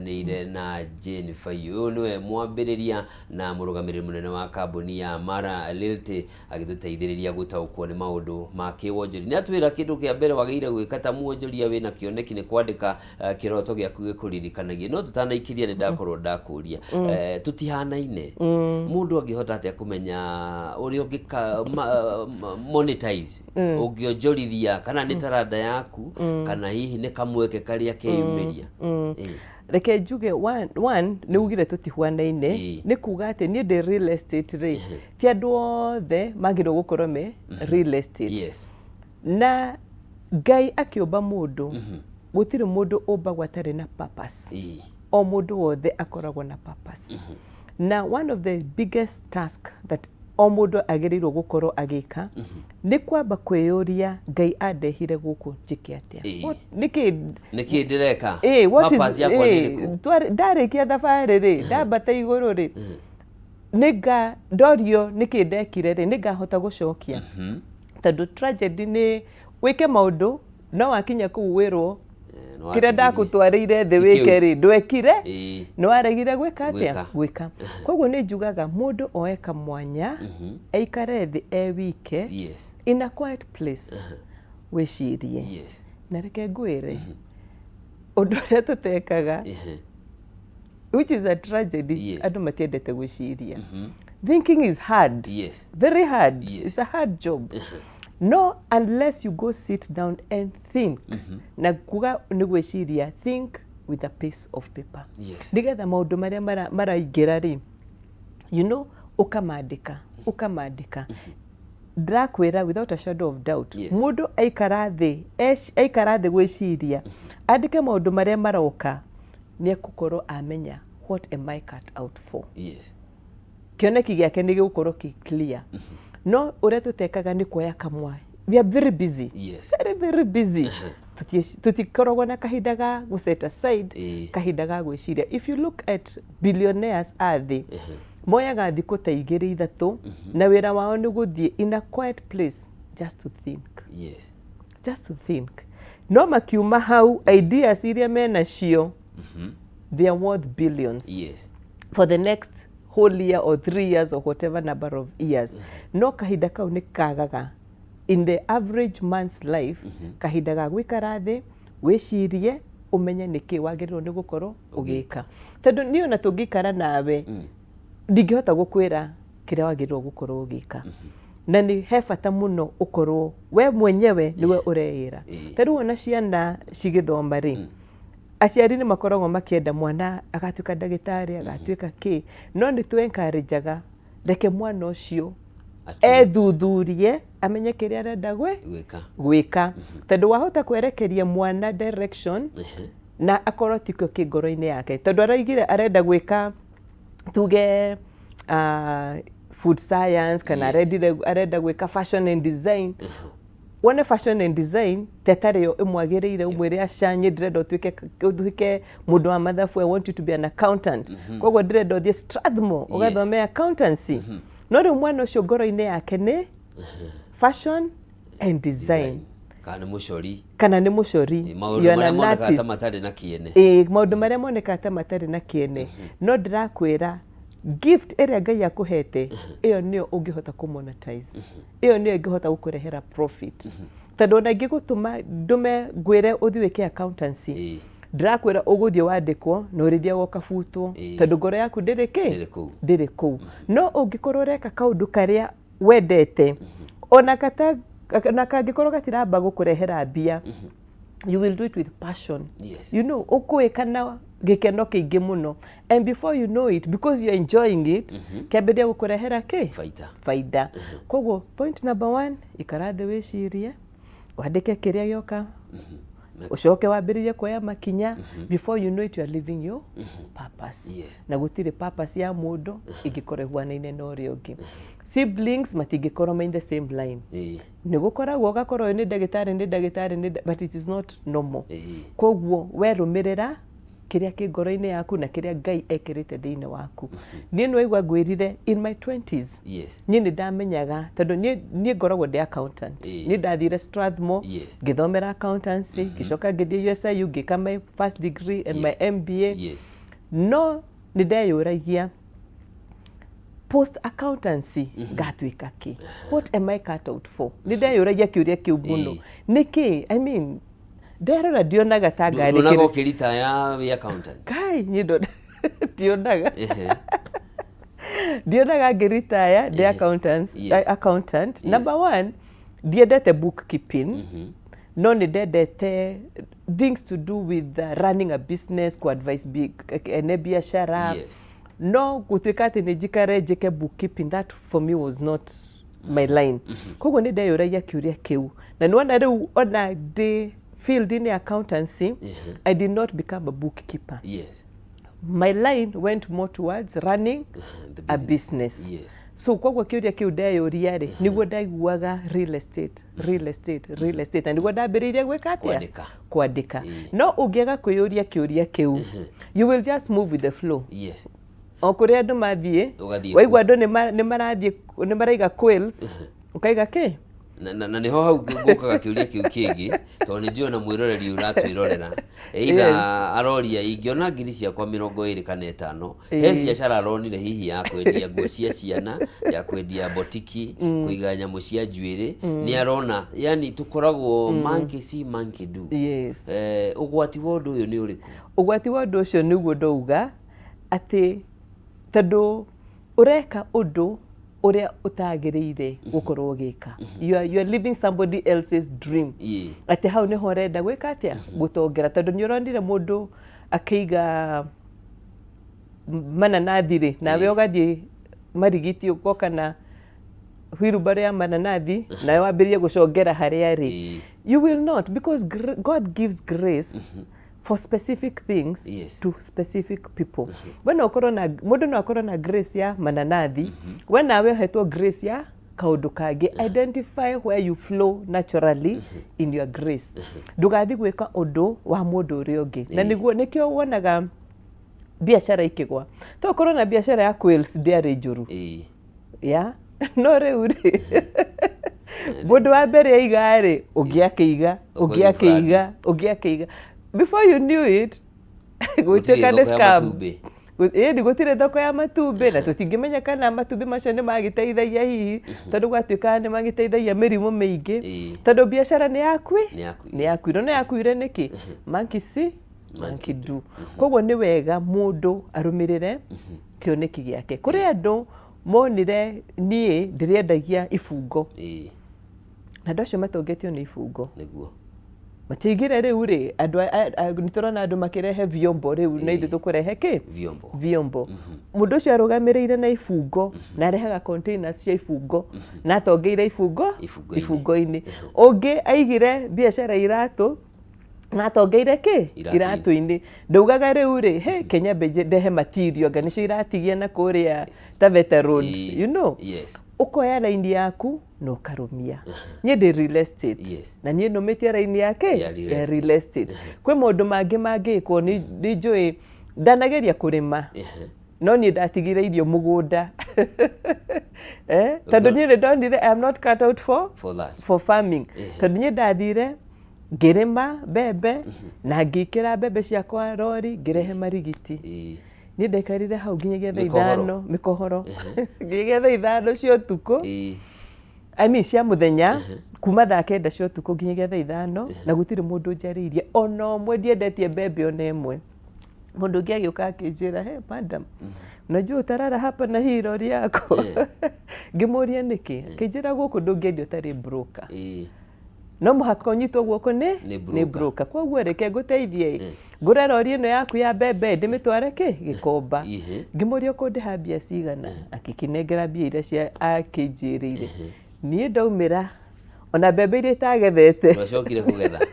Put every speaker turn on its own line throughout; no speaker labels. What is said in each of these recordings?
Nire na Jayne Baiyu niwe mwambĩrĩria na murugamiriri munene wa kambuni ya Amara Realty agĩtũteithĩrĩria gũtaũkwo nĩ maũndũ ma kĩwonjoria. Nĩ atwĩra kĩndũ kĩa mbere wagĩrĩire gwĩka ta mwonjoria wĩna kĩoneki nĩ kwandĩka kĩroto gĩaku gĩkũririkanagie. No tũtanaikĩria nĩ ndakorwo ndakũria tutihanaine. Mũndũ angĩhota atĩa kũmenya ũrĩa ũngĩka monetize ũngĩonjorithia kana nĩ taranda yaku kana hihi nĩ kamweke karĩa keyumĩria.
Reke njuge one nĩ ugire tũtihuanaine nĩ kuga atĩ niĩ ndĩ real estate rĩ ti andũ othe magĩrĩirwo gũkorwo me real estate. Na Ngai akĩũmba mũndũ gũtirĩ mũndũ ũmbagwo atarĩ na purpose. O mũndũ wothe akoragwo na purpose. Na one of the biggest task that o mũndũ agĩrĩirwo gũkorwo agĩka nĩ kwamba kwĩyũria Ngai andehire gũkũ njĩke atĩa. Nĩkĩ
ndĩreka?
Purpose yakwa nĩ rĩkũ? Ndarĩkia thabarĩ rĩ ndambata igũrũ rĩ nĩnga ndorio nĩkĩ ndekire rĩ nĩngahota gũcokia. Tondũ tragedy nĩ wĩke maũndũ no wakinya kũu wĩrwo kĩrĩa ndakũtwarĩire thĩ wĩke rĩ ndwekire nĩ waregire gwĩka atĩa gwĩka. Koguo nĩ njugaga mũndũ oe kamwanya aikare thĩ wike in a quiet place wĩcirie. Na reke ngwĩre ũndũ ũrĩa tũtekaga which is a tragedy andũ matiendete gwĩciria. Thinking is hard, very hard. It's a hard job. No, unless you go sit down and think. Na kuga nĩ gwĩciria, think with a piece of paper. Nigetha maũndũ marĩa maraingĩra rĩ you know ũkamandĩka. Ndakwĩra without a shadow of doubt mũndũ aikara thĩ gwĩciria andĩke maũndũ marĩa maroka nĩ egũkorwo amenya what am I cut out for. Kĩoneki gĩake nĩ gĩgũkorwo kĩ clear. No ũrĩa tũtekaga nĩ kuoya kamwa. We are very busy. Very busy. Tutikoragwo na kahinda ga gũ set aside kahinda ga gwĩciria. If you look at billionaires thĩ moyaga thikũ ta 2-3 na wĩra wao nĩ gũthiĩ in a quiet place just to think. Just to think. No makiuma hau ideas iria menacio they are worth billions for the next whole year or 3 years or whatever number of years. No kahinda kau nĩ kagaga in the average man's life. Kahinda ga gwĩkara thĩ wĩcirie ũmenye nĩkĩ wagĩrĩirwo nĩ gũkorwo ũgĩka. Tondũ niĩ ona tũngĩikara nawe ndingĩhota gũkwĩra kĩrĩa wagĩrĩirwo gũkorwo ũgĩka. Na nĩ he bata mũno ũkorwo we mwenyewe nĩwe ũreĩra. Tondũ ona ciana cigĩthoma rĩ aciari nĩ makoragwo makĩenda mwana agatuĩka ndagĩtarĩ agatuĩka kĩ. No nĩ tũ-encourageaga reke mwana ũcio ethuthurie amenye kĩrĩa arenda gwĩka. Tondũ wahota kwerekeria mwana direction na akorwo tikio kĩ ngoro-inĩ yake. Tondũ araigire arenda gwĩka tuge food science kana arenda gwĩka fashion and design. Wone fashion and design tetarĩyo ĩmwagĩrĩire ũmwĩre acanye ndĩrenda ũtuĩke mũndũ wa mathabu I want you to be an accountant. Koguo ndĩrenda ũthiĩ Strathmore ũgathome accountancy. No rĩu mwana ũcio ngoro-inĩ yake nĩ fashion and design. Kana nĩ mũcori. Maũndũ marĩa moneka ta matarĩ na kĩene. No ndĩrakwĩra gift ĩrĩa Ngai akũhete ĩyo nĩyo ũngĩhota kũmonetize. Ĩyo nĩyo ĩngĩhota gũkũrehera profit. Tondũ ona ingĩgũtũma ndume ngwĩre ũthiĩ wĩke accountancy ndĩrakwĩra ũgũthiĩ wandĩkwo na ũrĩthia woka butwo tondũ ngoro yaku ndĩrĩ kũu. No ũngĩkorwo ũreka kaũndũ karĩa wendete ona kangĩkorwo gatiramba gũkũrehera mbia you will do it with passion. You know ũkũĩka na gĩkeno kĩingĩ mũno and before you know it because you are enjoying it kĩambĩrĩria gũkũrehera faida. Koguo point number 1 ikara thĩ wĩcirie wandĩke kĩrĩa gĩoka ucoke wambĩrĩrie kuoya makinya before you know it you are living your purpose. Na gũtirĩ purpose ya mũndũ ĩngĩkorwo ĩhuanaine na ũrĩa ũngĩ. Siblings matingĩkorwo main the same line. Nĩ gũkoragwo ũgakorwo nĩ ndagĩtarĩ but it is not normal. Koguo we rũmĩrĩra kiria ki ngoro-ini yaku na kiria Ngai ekirite thiini waku. Nie no igwa ngwirire in my 20s. Nie ni ndamenyaga tondu nie ngoragwo ndi accountant. Nie ndathire Strathmore ngithomera accountancy, ngicoka ngithie USIU ngika my first degree and my MBA. No ni ndeyuragia post accountancy ngatwika ki? What am I cut out for? Ni ndeyuragia kiuria kiu muno. Niki, I mean, nderora ndionaga ta ngari kiri.
Ndonaga ukirita ya accountant.
Kai, nyindo ndionaga. Ndionaga ngiritaya ndi accountant. Number one, ndiendete bookkeeping. No ni ndendete things to do with running a business, ku advice big ene biashara. No gutwika ati ni njike bookkeeping, that for me was not my line. Koguo ni ndeyuragia kiuria kiu. Na niwona riu ona ndi field in accountancy, I did not become a bookkeeper. My line went more towards running a business. So kwa kiuria kiu ndeyuria ri niguo ndaiguaga real estate and niguo ndambiririe gwika atia kwandika. No ungiaga kwiyuria kiuria kiu, you will just move with the flow. O kuria andu mathie waigua andu ni maraiga quails ukaiga ki
na niho hau ngukaga kiuria kiu kingi to ni njio na mwiroreri uratwirorera either aroria ingiona ngiri ciakwa 20 kana 5 he biashara aronire hihi ya kwendia nguo cia ciana, ya kwendia botiki, kuiga nyamu cia njuiri, ni arona yani tukoragwo monkey see monkey do. Ugwati wa undu uyu ni uriku? Ugwati
wa undu ucio niguo ndauga ati tondu ureka undu uria utagiriire gukorwo gika. You are living somebody else's dream. Ati hau ni horenda gwika atia gutongera tondu ni uronire mundu akiiga mananathi nawe ugathie marigiti ukoka na wheelbarrow ya mananathi nawe wambirie gucongera haria ri. You will not, because God gives grace for specific things to specific people. When mundu no akorwo na grace ya mananathi, when nawe hetwo grace ya kaundu kangi, identify where you flow naturally in your grace. Ndugathi gwika undu wa mundu uria ungi. Na niguo nikio wonaga biashara ikigwa. To korwo na biashara ya quails ndiari njuru. No riu ri mundu wa mbere aiga ri ungiakiiga. Before you knew it, gucheka ni scam. Ni gutire thoko ya matumbi na tutingimenya kana matumbi macio ni magiteithagia hihi tondu gwatuika ni magiteithagia mirimu miingi tondu biashara ni yakwire no yakwire niki monkey see monkey do. Koguo ni wega mundu arumirire kioneki giake. Kuri andu monire nie ndiriendagia ibungo na ndocio matongetio ni ibungo
niguo
matigire riu ri andu niturona andu makirehe vyombo riu na ithu tukurehe ki vyombo. Mundu ucio arugamirire na ibungo na arehaga containers cia ibungo na atongeire ibungo-ini. Ungi aigire biashara iratu na atongeire ki iratu-ini. Ndaugaga riu ri Kenya ndehe material nga nicio iratigia na kuria Taveta Road, you know. Ukoya line yaku no karumia. Nye de real estate. Na nye no metia line yake ya real estate. Kwe maundu mangi ko ni njui ndanageria kurima. No ni ndatigire irio mugunda. Tondu nye ndonire I am not cut out for farming. Tondu nye ndathire ngirima bebe na ngikira bebe ciakwa rori ngirehe marigiti. Ni ndekarire hau nginyagia thaa 5 mikohoro nginyagia thaa 5 cia utuku. I mean cia muthenya kuma thaa 9 cia utuku nginyagia thaa 5 na gutire mundu njariirie ono mwe ndiendetie bebe ona imwe. Mundu ungi agioka akinjira madam unajua utarara hapa na hii lori yako. Ngimuria niki akinjira guku ndungendio tari broker. No muhaka unyitwo guoko ni broker. Koguo reke nguteithie ngure rori ino yaku ya bebe ndimitware ki gikomba. Ngimuria kundiha mbia cigana akikinengera mbia iria cia akinjirire. Nie ndaumira ona bebe iria itagethete
ndacokire kugetha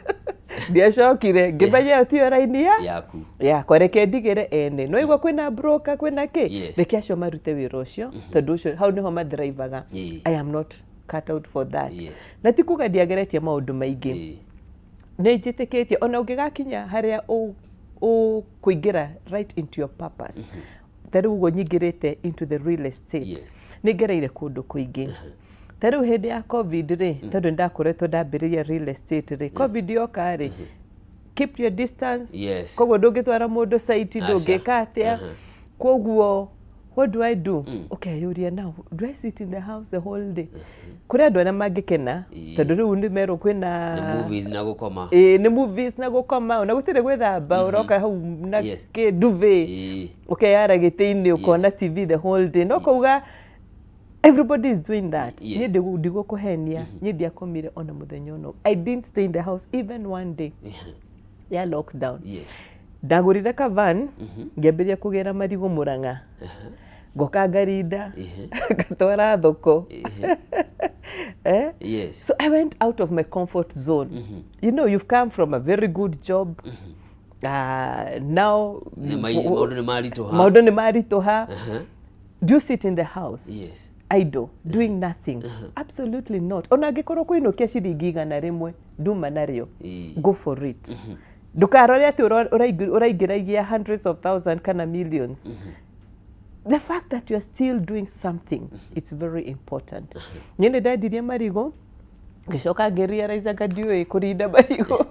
ndiacokire ngimenya tio raini yakwa reke ndigire ene. No igwa kwina broker kwina ki reke acio marute wira ucio tondu ucio hau niho madrivaga. I am not cut out for that. Na tikuga ndiageretie maundu maingi. Ni njitikitie ona ungigakinya haria kuingira right into your purpose tari ugo nyingirite into the real estate ni ngereire kundu kuingi tari hindi ya covid ri tondu ndakoretwo ndambiriria real estate ri covid yoka ri keep your distance koguo ndungitwara mundu site ndungika atia koguo what do I do? Okay, yuria now. Do I sit in the house the whole day? Kuri andu ana mangikena tondu riu ni mero kwina
ni movies na gukoma.
Ni movies na gukoma ona gutire gwithamba uroka hau na ke duvet. Okay, yara gitini ukona TV the whole day. No kuga everybody is doing that. Ni ndigo kuhenia, ni ndiakomire ona muthenya ono. I didn't stay in the house even one day. Yeah, lockdown. Ndagurire ka van ngiambiria kugera marigo Murang'a. Goka Garida, Gatora Thoko. So I went out of my comfort zone. You know, you've come from a very good job. Now, Maudo ni mari toha. Do you sit in the house?
Yes.
Idle, doing nothing? Absolutely not. Ona ngikoro kwinokia shiringi igana rimwe, nduma nario. Go for it. Ndukarore ati uraingiragia hundreds of thousands kana millions. The fact that you're still doing something, it's very important. Nyene dadirie marigo, ngishoka ngerealize ndiwe kurinda marigo.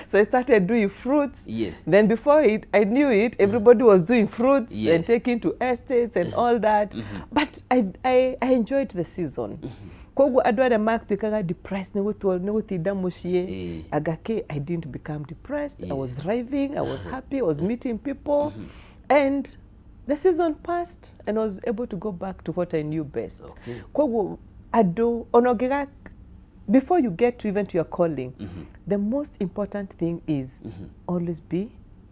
So I started doing fruits. Then before I knew it, everybody was doing fruits and taking to estates and all that. But I enjoyed the season. Kogu adware mark tukaga depressed negutinda mushie agake I didn't become depressed. I was thriving, I was happy, I was meeting people and the season passed and I was able to go back to what I knew best. Kogu ado onogega before you get to even to your calling, the most important thing is always be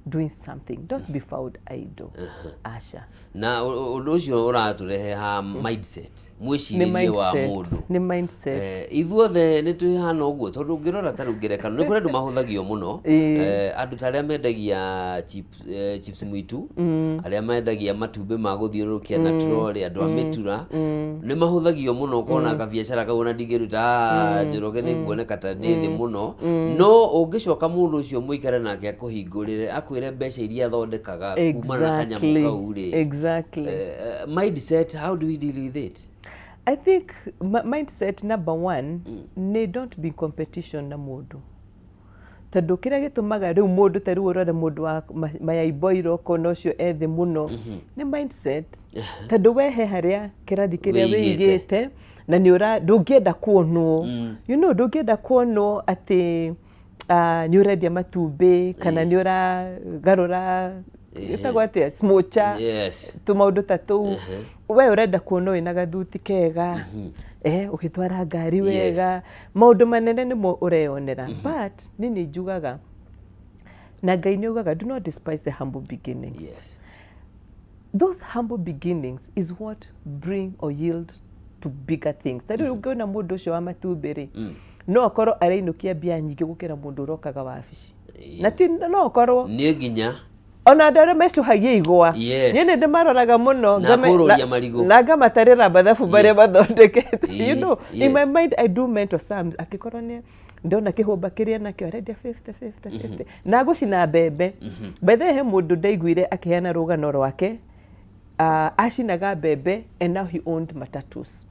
doing something. Don't be found idle. Asha.
Na ucio uraturehe ha mindset. Mwiciririe wa mundu.
Ni mindset.
Ithuothe ni twihana uguo tondu ngirora taru ngerekano ni kuri andu mahuthagio muno. Andu taria mendagia chips mwitu, aria mendagia matumbi ma guthiurukia na trolley, andu amitura ni mahuthagio muno kona ka biashara kau na ndigiruta njoroge ni nguoneka ta ndithi muno. No ungicoka mundu ucio muikare nake akuhingurire akwire mbeca iria thondekaga kumana na kanyamu kau ri.
Exactly.
Mindset, how do we deal with it?
I think mindset number one, ne don't be in competition na mundu. Tondu kira gitumaga riu mundu tariu urore mundu wa mayaiboiro kono ucio ethi muno ni mindset. Tondu wehe haria kirathi kiria wigite na ni ura ndungienda kuonwo. You know, ndungienda kuonwo ati ni urendia matumbi kana ni uragarura itagwate smocha tumaudu tatu we urenda kuonwo ina gathuti kega ukitwara ngari wega maudu manene nimo ureyonera but nini njugaga na Ngai ni ugaga do not despise the humble beginnings. Those humble beginnings is what bring or yield to bigger things. Tari ukiona mundu ucio wa matumbiri no akorwo arainukia mbia nyingi gukira mundu urokaga wabici na ti no akorwo
ni nginya
ona ndare mecuhagia igwa nyene ndimaroraga muno na ngamatarira bathabu baria bathondekete. You know, in my mind I do mentor some akikorwo ni ndona kihumba kiria nakio ready 50 na gucina mbembe bethe he mundu ndaiguire akiheana rugano rwake acinaga mbembe and now he owned matatus.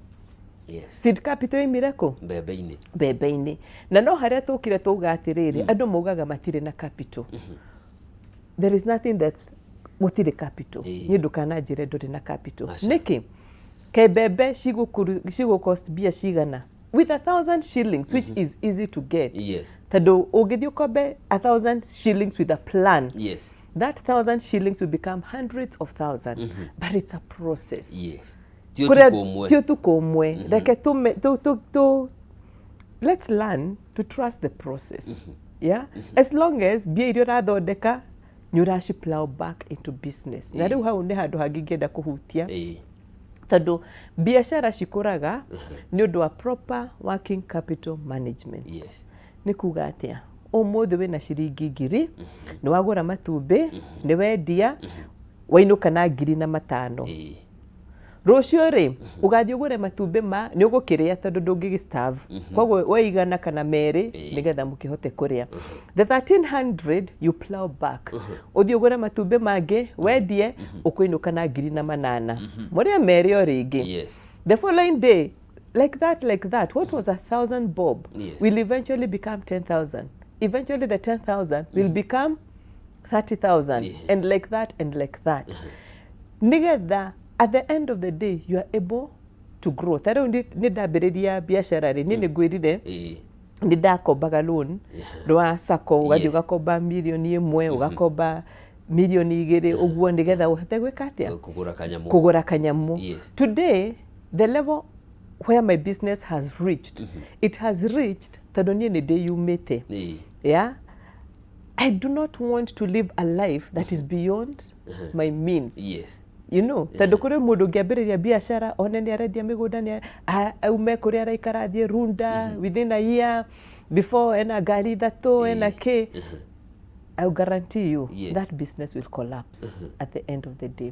Seed capital imireko mbembe-ini na no haria tukire tuga atiriri andu mugaga matire na capital. There is nothing that gutire capital. Ni ndukana njire nduri na capital. Niki ke mbembe shigo cost bia shigana with 1,000 shillings which is easy to get. Tado ugithio kobe 1,000 shillings with a plan. That 1,000 shillings will become hundreds of thousands. But it's a process. Tio tukomwe. Like let's learn to trust the process. As long as bia irio rathondeka nyurashi plow back into business. Na riu hau ni handu hangingenda kuhutia. Tado biashara shikuraga ni undu wa proper working capital management. Ni kuga atia umuthi wina shiringi ngiri ni wagura matumbi ni wendia wainuka na ngiri na matano. Rũciũ rĩ ũgathiĩ ũgũre matumbĩ ma nĩ ũgũkĩrĩa tondũ ndũngĩgĩ-starve. Koguo waigana kana merĩ nĩgetha mũkĩhote kũrĩa. The 1300 you plow back. Ũthiĩ ũgũre matumbĩ mangĩ wendie ũkũinũka na 8,000. Mũrĩa merĩ o rĩngĩ. The following day like that what was 1,000 bob will eventually become 10,000. Eventually the 10,000 will become 30,000 and like that. Nigetha at the end of the day you are able to grow. Taro nĩ ndambĩrĩria biacara rĩ nĩ ngwĩrire nĩ ndakombaga loan rwa sacco ũgathiĩ ũgakomba mirioni 1 ũgakomba mirioni 2 ũguo nĩgetha ũhote gwĩka atĩa kũgũra kanyamũ. Today the level where my business has reached it has reached tondũ niĩ nĩ ndĩyumĩte. Yeah, I do not want to live a life that is beyond my means. You know, tondũ kũrĩ mũndũ ũngĩambĩrĩria biacara one nĩ arendia mĩgũnda nĩ aume kũrĩa araikara athiĩ Runda within a year before ena ngari ithatũ ena kĩ. I guarantee you that business will collapse at the end of the day.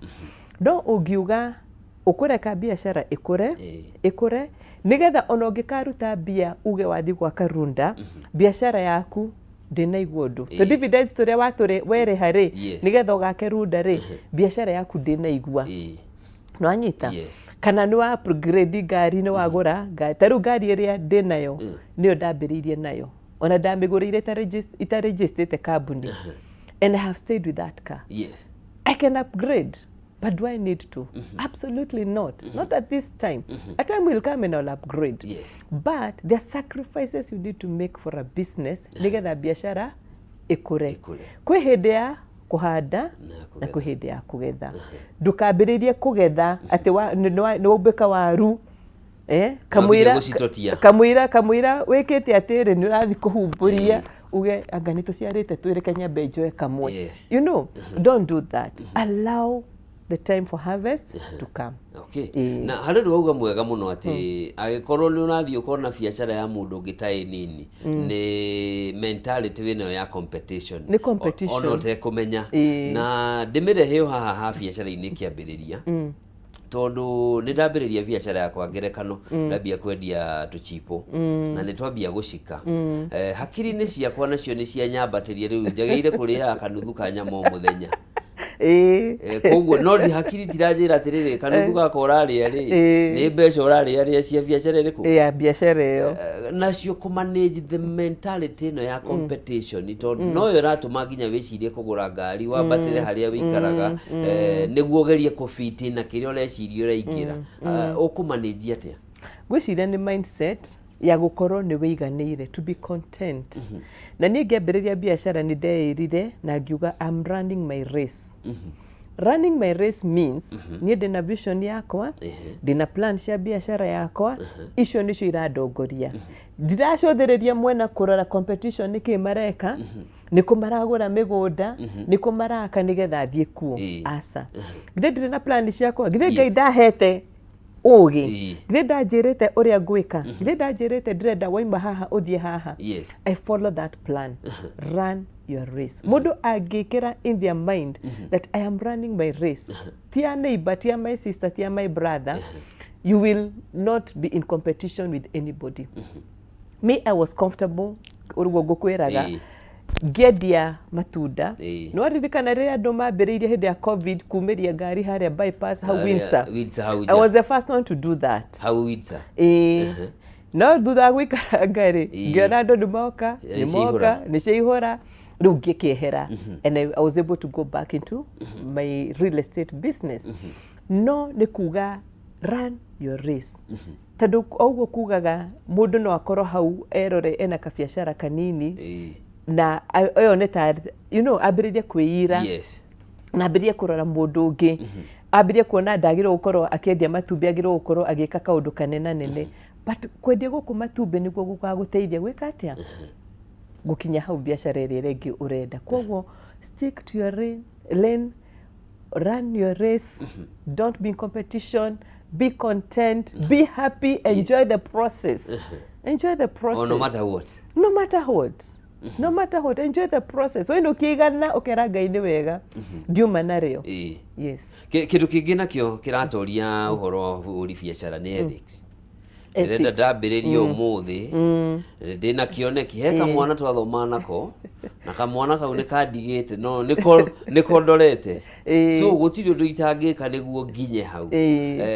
No ũngiuga ũkũreka biacara ĩkũre nĩgetha ona ũngĩkaruta mbia uge wathiĩ gwaka Runda biacara yaku ndĩnaigua ũndũ. To dividends tũrĩa wereha rĩ nĩgetha ũgake Runda rĩ biacara yaku ndĩnaigua. No anyita kana nĩ wa upgrade ngari nĩ wagũra tarĩu ngari ĩrĩa ndĩnayo nĩyo ndambĩrĩirie nayo ona ndamĩgũrĩire itaregistrĩte kambuni and I have stayed with that car. I can upgrade. But do I need to? Absolutely not. Not at this time. A time will come and I'll upgrade. But there are sacrifices you need to make for a business. Nigetha biashara ikure. Kwĩ hĩndĩ ya kũhanda na kwĩ hĩndĩ ya kũgetha. Ndũkambĩrĩrie kũgetha atĩ nĩ waũmbĩka waru. Kamũira wĩkĩte atĩrĩ nĩ ũrathiĩ kũhumbũria uge anga nĩ tũciarĩte twĩrĩke nyambe njoe kamwe. You know, don't do that. Allow the time for harvest to come.
Na harĩ rwauga mwega mũno atĩ agĩkorwo nĩ ũrathiĩ ũkona biacara ya mũndũ ũngĩ ta nini nĩ mentality wĩno ya competition.
Nĩ competition.
Ona ũtekũmenya na ndĩmĩrehe haha biacara-inĩ kĩambĩrĩria tondũ nĩ ndambĩrĩria biacara yakwa ngerekano ndambia kwendia tũchipo na nĩ twambia gũcika hakiri-inĩ ciakwa nacio nĩ cianyambatĩria rĩu njagĩrĩire kũrĩa kanuthu ka nyama o mũthenya. Koguo no ndi hakiri tiranjĩra atĩrĩrĩ kanuthu gaka ũrarĩa rĩ nĩ mbeca ũrarĩa cia biacara ĩrĩkũ biacara ĩyo nacio kũmanage the mentality ĩno ya competition tondũ noyo ĩratũma nginya wĩcirie kũgũra ngari wambatĩre harĩa wĩikaraga nĩguo ũgerie kũfiti na kĩrĩa ũreciria ũraingĩra ũkũmanage atĩa?
Gwĩciria nĩ mindset ya gũkorwo nĩ wĩiganĩire, to be content. Na niĩ ngĩambĩrĩria biacara nĩ ndeĩrire na ngiuga I'm running my race. Running my race means niĩ ndĩna vision yakwa, ndĩna plan cia biacara yakwa, icio nĩcio irandongoria. Ndiracũthĩrĩria mwena kũrora competition nĩkĩ mareka, nĩkũ maragũra mĩgũnda, nĩkũ maraka nĩgetha thiĩ kuo. Aca. Githĩ ndĩrĩ na plan ciakwa, githĩ Ngai ndahete ũgĩ. Githĩ ndanjĩrĩte ũrĩa ngwĩka, githĩ ndanjĩrĩte ndĩrenda waima haha ũthiĩ haha. I follow that plan. Run your race. Mũndũ angĩkĩra in their mind that I am running my race, tia neighbor, tia my sister, tia my brother, you will not be in competition with anybody. Me, I was comfortable ũrugo ngũkwĩraga ngendia matunda. No aririkana rĩrĩa andũ mambĩrĩirie hĩndĩ ya COVID kumĩria ngari harĩa bypass hau Windsor. I was the first one to do that.
Hau Windsor.
No thutha wa gũikara ngari ngĩona andũ nĩmoka nĩciaihũra rĩu ngĩkĩehera and I was able to go back into my real estate business. No nĩ kuga run your race. Tondũ ũguo kugaga mũndũ no akorwo hau erore ena kabiacara kanini na oyo nĩ ta ambĩrĩrie kwĩira na ambĩrĩrie kũrora mũndũ ũngĩ ambĩrĩrie kuona ndagĩrĩirwo gũkorwo akĩendia matumbĩ agĩrĩirwo gũkorwo agĩka kaũndũ kanene but kwendia gũkũ matumbĩ nĩguo gũgagũteithia gwĩka atĩa gũkinya hau biacara ĩrĩa rĩngĩ ũrenda. Koguo stick to your lane, run your race, don't be in competition, be content, be happy, enjoy the process. Enjoy the process.
Or no matter what.
No matter what. no matter what, enjoy the process. Wendo kigana okera Ngai ni wega ndiuma nario. Yes.
Kindu kingi nakio kiratoria uhoro uri biacara ni ethics. Ndenda ndambiriria umuthi ndina kioneki heka mwana twathoma nako na kamwana kau ni kandigite no niko ndorete so gutiri undu itangika niguo nginye hau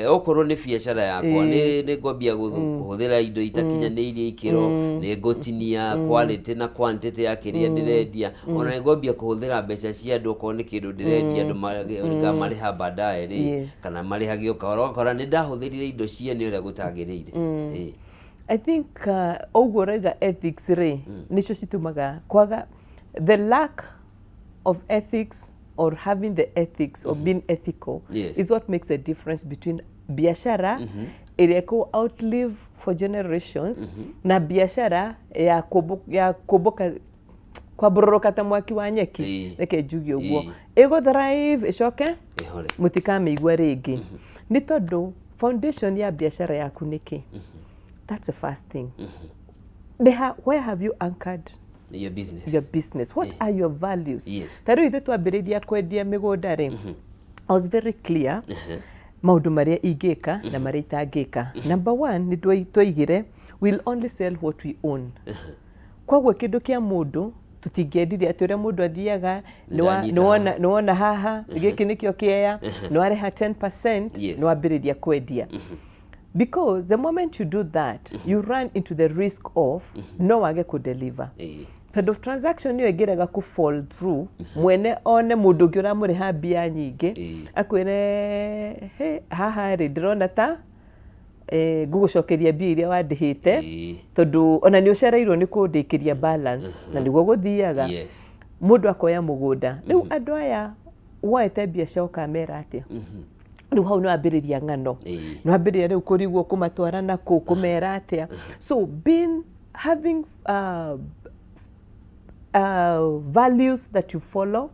okorwo ni biacara yakwa ni ngwambia kuhuthira indo itakinyanirie ikiro ni ngutinia quality na quantity ya kiria ndirendia ona ngwambia kuhuthira mbeca cia andu okorwo ni kindu ndirendia andu marĩha baadaye ri kana marĩhagio kahora ni ndahuthirire indo ciene uria gutagiriire.
I think ogorega ethics re nicho situmaga kwaga the lack of ethics or having the ethics of being ethical is what makes a difference between biashara iliyoko outlive for generations na biashara ya kuboka kwa bororoka ta mwaki wa nyeki reke jugi uguo ego thrive icoke mutikamigwa ringi ni tondu foundation ya biashara yaku niki. That's the first thing. Where have you anchored
your business?
Your business. What are your values? Tari ithu twambiriria kwendia migunda ri. I was very clear. Maundu maria ingika na maria itangika. Number 1 ni twaigire we'll only sell what we own. Kwa kindu kia mundu tutingendirie ati uria mundu athiaga ni wona haha giki nikio kiea no areha 10% no ambiriria kwendia. Because the moment you do that, you run into the risk of no wage ku deliver. The of transaction you egeraga ku fall through mwene one mundu ngi uramuriha bia nyingi akwire he haha ri ndirona ta gugucokeria bia iria wandihite tondu ona ni ucereirwo ni kundikiria balance na niguo guthiaga mundu akoya mugunda riu andu aya woete bia cia ukamera atia riu hau no ambiriria ng'ano no ambiriria riu kurigwo kumatwara na kumera atia. So having values that you follow,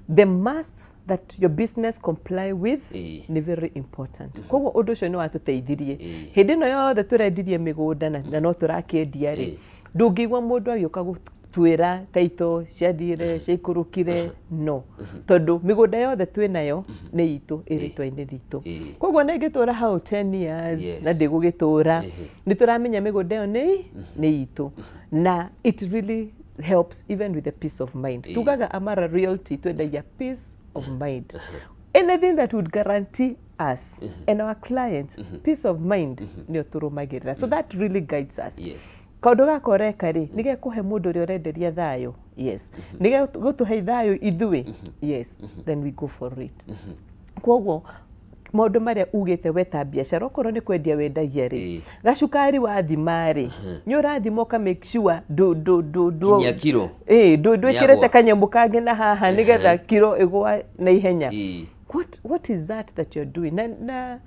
the musts that your business comply with ni very important. Koguo undu ucio ni watuteithirie hindi no yothe turendirie migunda na no turakendia ri ndungigwa mundu agioka twira taito ciathire ciikurukire no tondu migunda yothe twinayo ni itu iritwa-ini ritu. Koguo na ingitura hau 10 years na ndigugitura ni turamenya migunda yo ni itu na it really helps even with the peace of mind. Tugaga Amara Realty twendagia peace of mind. Anything that would guarantee us and our clients peace of mind ni oturumagirira. So that really guides us. Kaundu gakoreka ri nige kuhe mundu ri urenderia thayo. Nige gutuhe thayo ithui. Then we go for it. Koguo maundu maria ugite weta biashara okorwo ni kwendia wendagia ri gacukari wa thimari ni urathimo ka make sure
kinya kiro
ikirete kanyamu kange na haha nigetha kiro igwa na ihenya. What is that you're doing? Na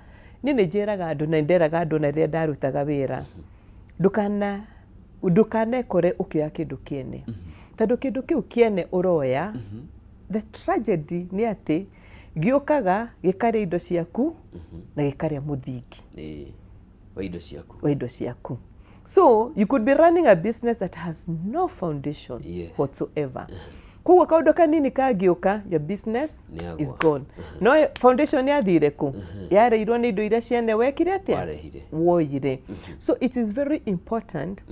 ni njeraga andu na nderaga andu na ria ndarutaga wira ndukane kore ukioya kindu kiene tondu kindu kiu kiene uroya. The tragedy ni ati giukaga gikaria indo ciaku na gikaria muthingi wa indo ciaku. So you could be running a business that has no foundation whatsoever. Koguo kaundu kanini kagiuka, your business is gone. No foundation yathire ku yareirwo ni indo iria ciene wekire atia woire. So it is very important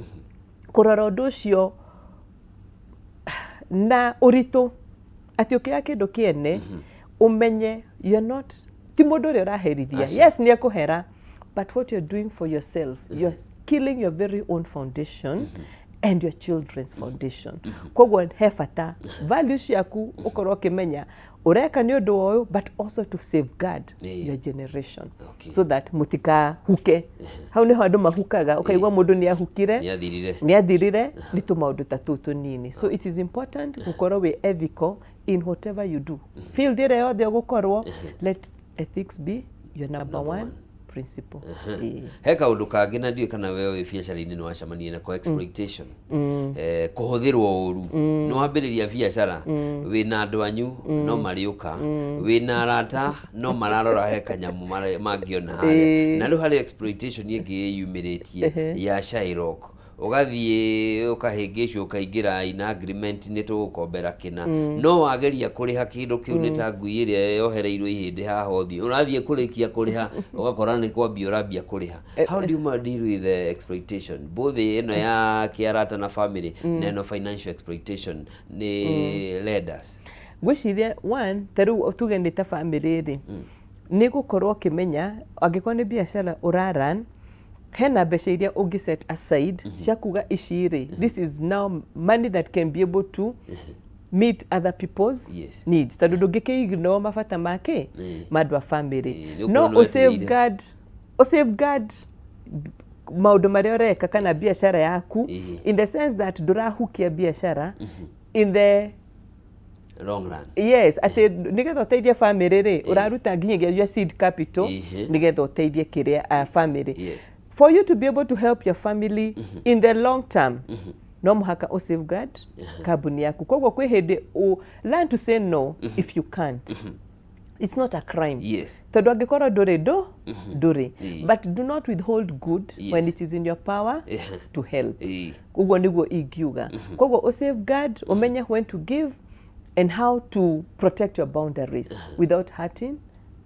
kurora undu ucio na uritu ati ukioya kindu kiene umenye you're not ti mundu uri uraherithia. Yes ni akuhera, but what you're doing for yourself, you're killing your very own foundation and your children's foundation. Koguo he bata values yaku ukorwo kimenya ureka ni undu woyo, but also to safeguard your generation so that mutika huke. Hau ni handu mahukaga ukaigwa mundu ni ahukire ni athirire ni tumaundu ta tutu nini. So it is important gukorwo we ethical in whatever you do. Field ire yothe ugukorwo let ethics be your number one principle.
Heka undu kangi na ndiye kana wewe biacara-ini no wacamanie na exploitation kuhuthirwo uru no wambiriria biacara wina andu anyu no mariuka wina arata no mararora he kanyamu mangiona haria na riu hari exploitation ingi yumiritie ya Shylock ugathie ukahingicwo ukaingira ina agreement ni tugukombera kina no wageria kuriha kindu kiu ni ta ngui iria yohereirwo ihindi haha uthie urathie kurikia kuriha ugakora ni kwambia urambia kuriha. How do you deal with the exploitation both ino ya kiarata na family na no financial exploitation ni leaders?
Gwiciria one taru tuge ni ta family ri ni gukorwo kimenya angiko ni biashara uraran hena mbeca iria ungi set aside cia kuga iciri this is now money that can be able to meet other people's needs tondu ndungikiignore mabata make madwa family no o safeguard maundu maria ureka kana biashara yaku in the sense that ndurahukia biashara in the
long run.
Yes, ati nigetha uteithie family ri uraruta nginyagia your seed capital nigetha uteithie kiria family. For you to be able to help your family in the long term, no muhaka o safeguard kabuni yaku. Kogwo kwi hindi learn to say no if you can't. It's not a crime. Tondu angikora nduri nduri, but do not withhold good when it is in your power to help. Kogwo niguo ingiuga. Kogwo o safeguard, umenye when to give and how to protect your boundaries without hurting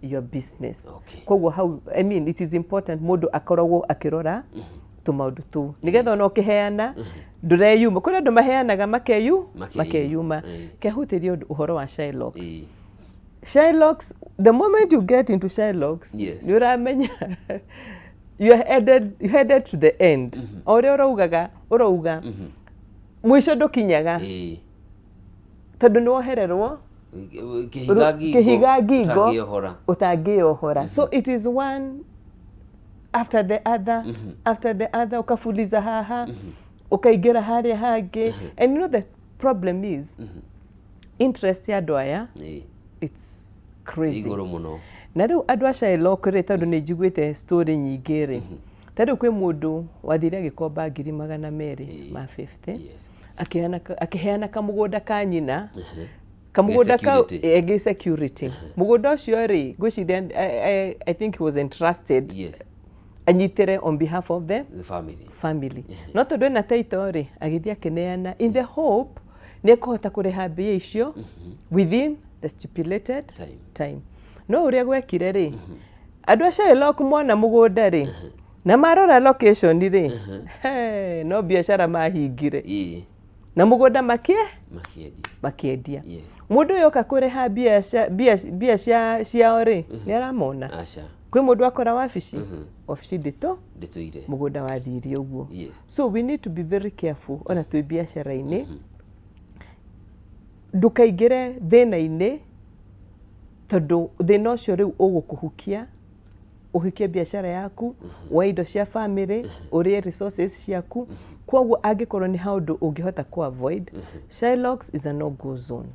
your business. Kogwo how it is important mundu akoragwo akirora tu maundu tu nigetha no kiheana ndureyuma kuri andu maheanaga makeyuma kehutirio uhoro wa Shylocks. Shylocks, the moment you get into Shylocks you ramenya you headed to the end. Ore urauga mwisho ndukinyaga tondu ni wohererwo kihiga ngingo utangiohora. So it is one after the other ukafuliza haha ukaigira haria hangi and you know the problem is interest ya doya it's crazy na riu andu a Shylocks ri tondu ni njiguite story nyingi ri tari kwi mundu wathire agikomba 250 akiheana kamugunda ka nyina kamugunda ka security mugunda ucio ri gwiciria I think he was entrusted anyitire on behalf of the family no tondu na title ri agithia kineana in the hope ni kuhota kuriha mbia icio within the stipulated time. No uria gwekire ri andu a Shylocks mona mugunda ri na marora location ri no biashara mahingire na mugunda makiedia mundu yoka kuriha bia ciao ri ni aramona kwi mundu akora wabici ndituire mugunda wathirie uguo. So we need to be very careful ona twi biashara-ini ndukaingire thina-ini tondu thina ucio riu ugukuhukia uhikie biashara yaku wa indo cia family urie resources ciaku. Kogwo angikorwo ni haundu ungihota ku avoid Shylocks is a no go zone.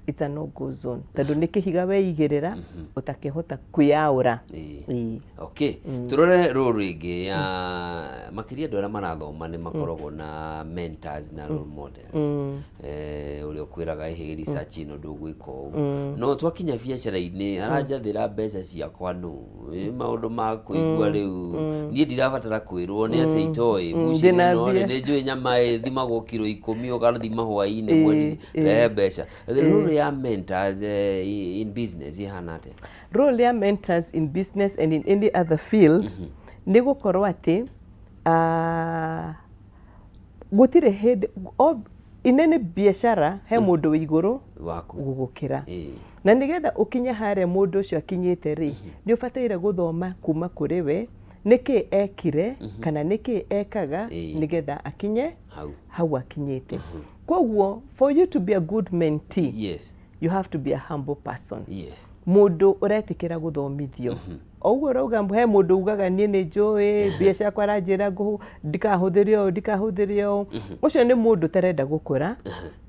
It's a no go zone tondu ni kihiga weigirira utakihota kuyaura.
Turore ruru ingi ya makiria andu aria marathoma ni makoragwo na mentors na role models uri okwiraga ihe research ino ndugwika no twakinya biashara-ini aranjathira mbeca ciakwa nu maundu ma kuigua riu nie ndirabatara kwirwo ni ati itoi mucini no ni njui nyama thimagwo kilo 10 ugathima hwaini mwezi rehe mbeca. The role ya mentors in business ihana ate?
Role ya mentors in business and in any other field ni gukorwo ati gutire head of inene biashara he mundu wi iguru
waku
gugukira na nigetha ukinya hare mundu ucio akinyite ri ni ubataire guthoma kuma kuri we niki ekire kana niki ekaga nigetha akinye hau akinyite. Kogwo for you to be a good mentee you have to be a humble person. Mundu uretikira guthomithio oguo rauga he mundu ugaga nie ni njui biashara kwa ranjira ndikahuthirio ucio ni mundu tarenda gukura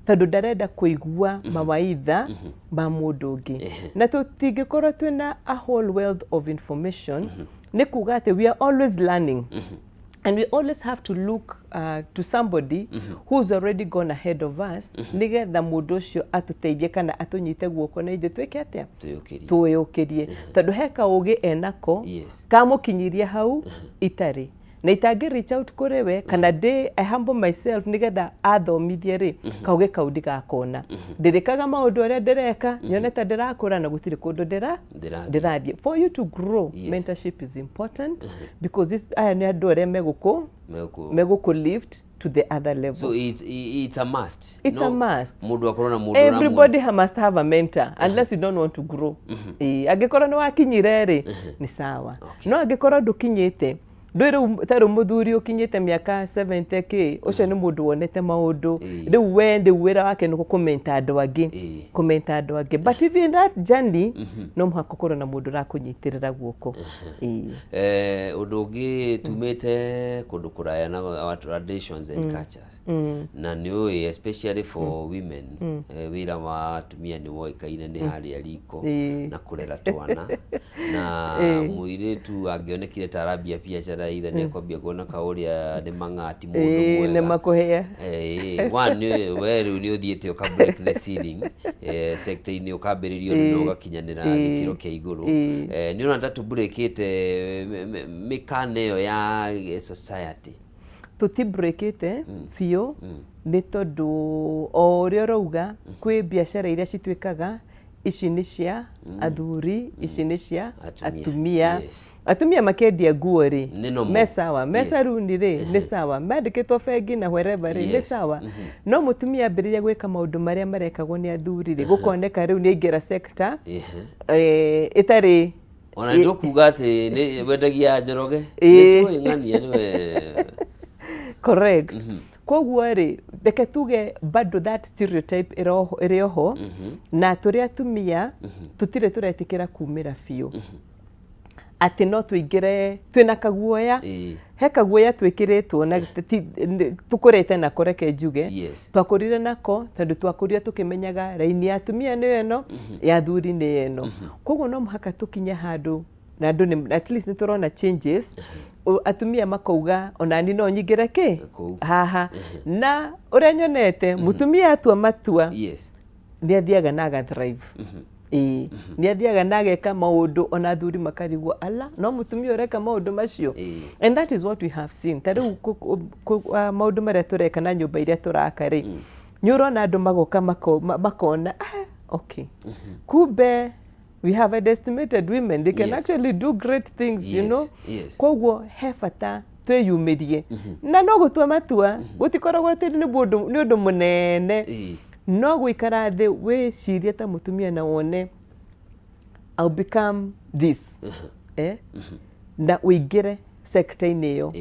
tondu ndarenda kuigua mawaidha ma mundu ungi na tutingikorwo twina a whole wealth of information ni kuga ati we are always learning and we always have to look to somebody who's already gone ahead of us nigetha mundu ucio atuteithie kana atunyite guoko na ithu twike atia tuyukirie tondu heka ugi enako kamukinyiria hau itari na itangi reach out kuri we kana day I humble myself nigetha athomithie ri kauge kau ndigakona ndirikaga maundu aria ndireka nyone ta ndirakura na gutiri kundu ndirathie. For you to grow, mentorship is important because aya ni andu aria meguku lift to the other level.
So it's a must.
It's a must.
Everybody
must have a mentor unless you don't want to grow. Agikorwo ni wakinyire ri ni sawa. No agikorwo ndukinyite ndwire taru muthuri ukinyite miaka 70k ucio ni mundu wonete maundu riu wende wira wake ni gukomenta andu angi but if in that journey no muhakukorwo na mundu rakunyitirira guoko.
Undu ungi tumite kundu kuraya na our traditions and cultures na ni especially for women wira wa atumia ni woikaine ni hali aliko na kurera twana na muiritu angionekire tarabia pia cara ida ne kwambia kuona kauria ni mangati mundu mwega
ne makuhea
one where ni uthiete uka break the ceiling sector ni ukambiririo no ugakinyanira gikiro kia iguru ni unata tu break it mikane yo ya society
tuti break it fio ni tondu o rio rauga kwi biashara iria citwikaga ici ni cia athuri ici ni cia atumia atumia makendia nguo ri mesawa mesaruni ri ni sawa mandikitwo bengi na wherever ri ni sawa no mutumia ambiriria gwika maundu maria marekagwo ni athuri ri gukoneka riu ni ingira sector itari
ona ndio kuga ati ni wendagia njoroge ni ng'ania niwe
correct. Koguo ri reke tuge bado that stereotype irioho na turi atumia tutire turetikira kumira fio ati no tuingire twina kaguoya he kaguoya twikiritwo na tukurete na koreke njuge twakurire nako tondu twakuria tukimenyaga raini ya atumia ni eno ya athuri ni eno koguo no muhaka tukinye handu na andu ni at least ni turona changes atumia makauga ona ni no nyingire ki haha na uria nyonete mutumia atua matua ni athiaga na ga thrive ni athiaga na geka maundu ona athuri makarigwo ala no mutumia ureka maundu macio and that is what we have seen tariu maundu maria tureka na nyumba iria turaka ri nyurona andu magoka makona okay kumbe we have underestimated women. They can actually do great things, you know. Koguo hefata tweyumirie. Na no gutua matua, gutikoragwo ati ni undu munene. No gwikara thi wicirie ta mutumia na wone I'll become this. Na uigire sector-ini yo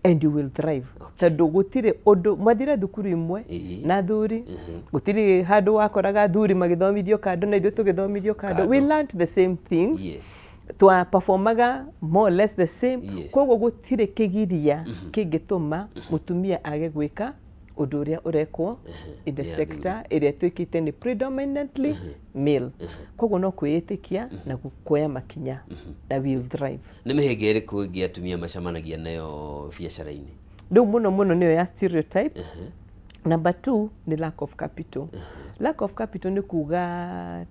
and you will thrive. Tondu gutire undu mathire thukuru imwe na athuri gutire handu wakoraga athuri magithomithio kando na ithuĩ tugithomithio kando. We learned the same things. Twa performaga more or less the same. Koguo gutire kigiria kingituma mutumia age gwika undu uria urekwo in the sector iria twikite ni predominantly male. Koguo no kwiyitikia na kuoya makinya na will thrive.
Ni mihenge iriku ingi atumia macamanagia nayo biacara-ini?
Riu muno niyo ya stereotype. Number 2 ni lack of capital. Lack of capital ni kuga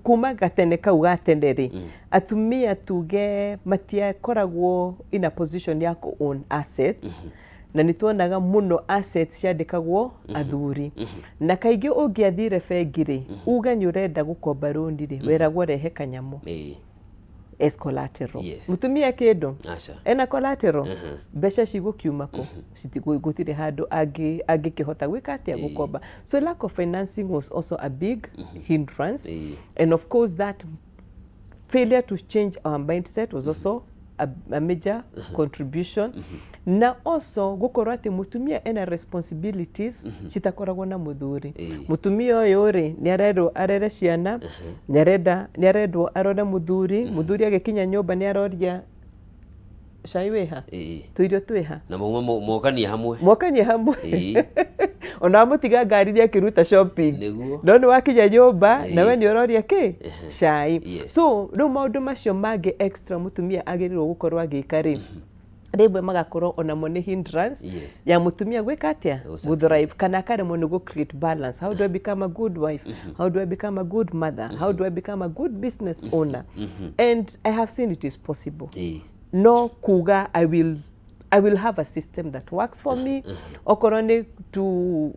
kuma gatene kau gatenderi atumia tuge matiakoragwo in a position ya ku own assets na nituonaga muno assets ciandikagwo athuri na kaingi ungiathire bengiri uga ni urenda gukomba roni ri weragwo rehe kanyamu as collateral. Mutumia kindu ena collateral besha cigukiuma ko citigutire handu angikihota gwika atia gukomba. So lack of financing was also a big hindrance and of course that failure to change our mindset was also a major contribution. Na also gukorwo ati mutumia ena responsibilities citakoragwo na muthuri. Mutumia uyu ri ni arere ciana ni arendwo arore muthuri agikinya nyumba ni aroria cai wiha tuirio twiha
na mokanie hamwe
ona mutiga ngari iria kiruta shopping no ni wakinya nyumba na we ni uroria ki cai. So no maundu macio mage extra mutumia agirirwo gukorwo agika ri rimwe magakorwo ona mo ni hindrance ya mutumia gwika atia guthrive kana karemo ni go create balance. How do I become a good wife? How do I become a good mother? How do I become a good business owner? And I have seen it is possible. No kuga I will I will have a system that works for me. Okorwo ni to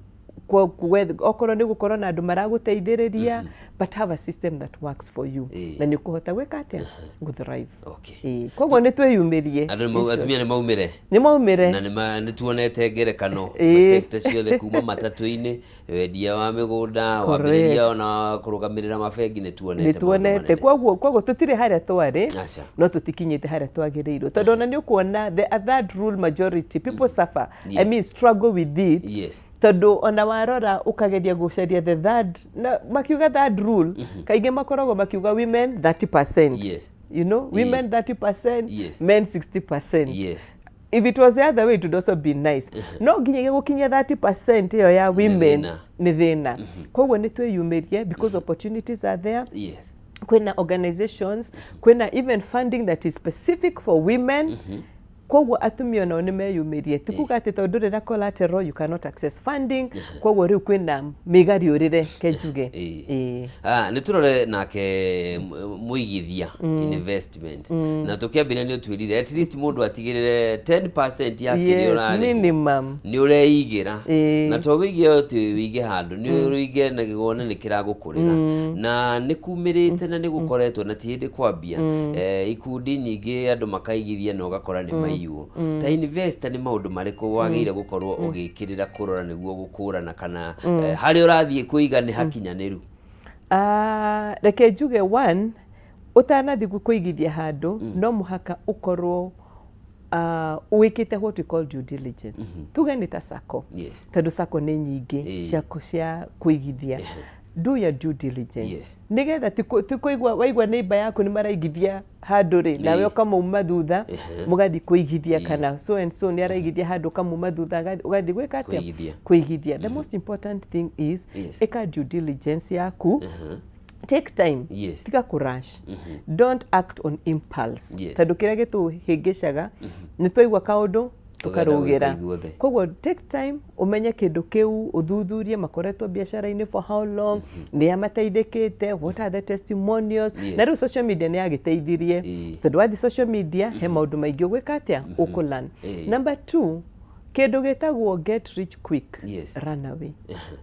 okorwo ni gukorwo na andu maraguteithiriria, but have a system that works for you. Na ni kuhota gwika atia guthrive.
Okay.
Koguo ni twiyumirie.
Atumia ni maumire.
Ni maumire.
Na ni tuonete ngerekano sector ciothe kuma matatu-ini, wendia wa migunda, wambiriria ona kurugamirira mabengi ni tuonete.
Ni tuonete. Koguo tutire haria twari, no tutikinyite haria twagirirwo. Tondu ona ni ukuona the third rule majority people suffer. I mean struggle with it.
Yes.
Tondu ona warora ukageria gucaria the third na makiuga third rule kaingi makoragwo makiuga women 30%.
Yes.
You know, women 30%,
yes.
Men 60%.
Yes.
If it was the other way, it would also be nice. No nginya gukinya 30% iyo ya women ni thina. Koguo ni twiyumirie because opportunities are there.
Yes.
Kwina organizations, kwina even funding that is specific for women. Koguo atumia nao ni meyumirie tikuga ati tondu rira collateral you cannot access funding. Koguo riu kwina migariurire kenjuge.
Ni turore nake muigithia investment na tukiambira ni utwirire at least mundu atigirire 10% ya kiri urari
minimum
ni ureigira na to wige tu wige handu ni uruige na gigone ni kiragukurira na ni kumirite na ni gukoretwo na tindi kwambia ikundi nyingi andu makaigithia na ugakora ni maiyo ta investor ni maundu mariku wageire gukorwo ugikirira kurora niguo gukurana kana hari urathie kuiga ni hakinyaniru.
Reke njuge one utanathi kuigithia handu no muhaka ukorwo uwikite what we call due diligence. Tuge ni ta sako. Tondu sako ni nyingi cia kuigithia. Do your due diligence. Nigetha tikuigwa waigwa neighbor yaku ni maraigithia handu ri nawe ukamuma thutha mugathi kuigithia kana so and so ni araigithia handu ukamuma thutha ugathi gwika atia kuigithia. The most important thing is eka due diligence yaku. Take time. Tika kurush. Don't act on impulse. Tondu kiria gituhingicaga ni twaigwa kaundu tukarugira. Koguo take time umenye kindu kiu uthuthurie makoretwo biashara-ini for how long, ni amateithikite, what are the testimonials. Na riu social media ni agiteithirie tondu wathi social media he maundu maingi gwika atia ukulan. Number 2, kindu gitagwo get rich quick, run away.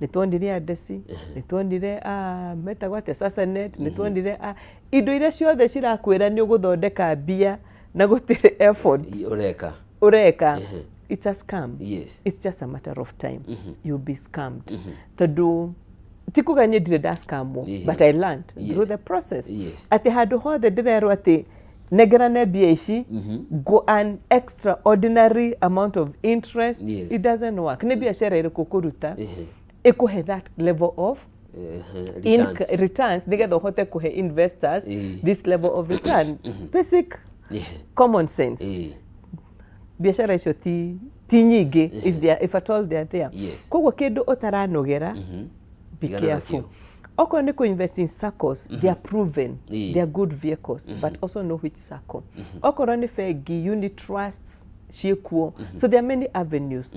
Ni tuonire adesi, ni tuonire metagwo atia sasanet, ni tuonire indo iria ciothe cirakwira ni uguthondeka mbia na gutire effort ureka. It's a scam. It's just a matter of time. You'll be scammed. Tondu tikuganye ndire da scam but I learned through the process. Ati handu hothe ndirero ati negerane mbia ici go an extraordinary amount of interest. It doesn't work. Ni biashara iriku kuruta ikuhe that level of returns nigetha uhote kuhe investors this level of return. Basic common sense. Biashara icio ti nyingi if at all they are there. Koguo kindu utaranogera be careful. Okorwo ni ku-invest in circles, they are proven, they are good vehicles, but also know which circle. Okorwo ni bengi, unit trusts, ciekuo. So there are many avenues.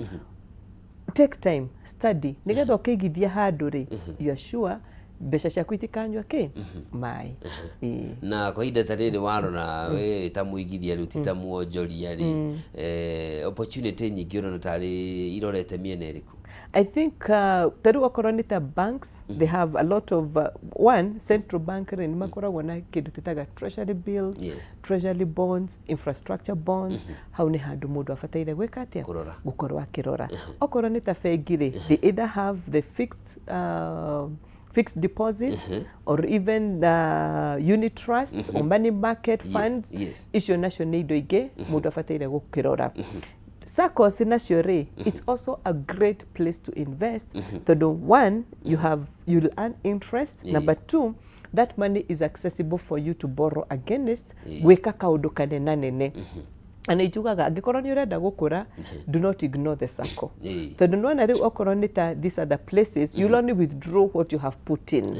Take time, study. Nigetha ukigithia handu ri, you are sure besha ciaku itikanywa ki mai.
Na kwa ihinda ta riri warora we ta muigithia riu ti ta muonjoria ri opportunity nyingi urona tari irorete miene iriku?
I think taru okorwo ni ta banks, they have a lot of one central bank ni makoragwo na kindu titaga treasury bills, treasury bonds, infrastructure bonds. Hau ni handu mundu abataire gwika atia gukorwo akirora. Okorwo ni ta bengi ri, they either have the fixed deposits or even the unit trusts or money market funds. Icio nacio ni indo ingi mundu abataire gukirora. SACCOs nacio ri, it's also a great place to invest. Tondu one, you'll earn interest. Number 2, that money is accessible for you to borrow against gwika kaundu kanenanene. And ijugaga angikorwo ni urenda gukura, do not ignore the SACCO. Tondu nona riu okorwo ni ta these are the places you'll only withdraw what you have put in.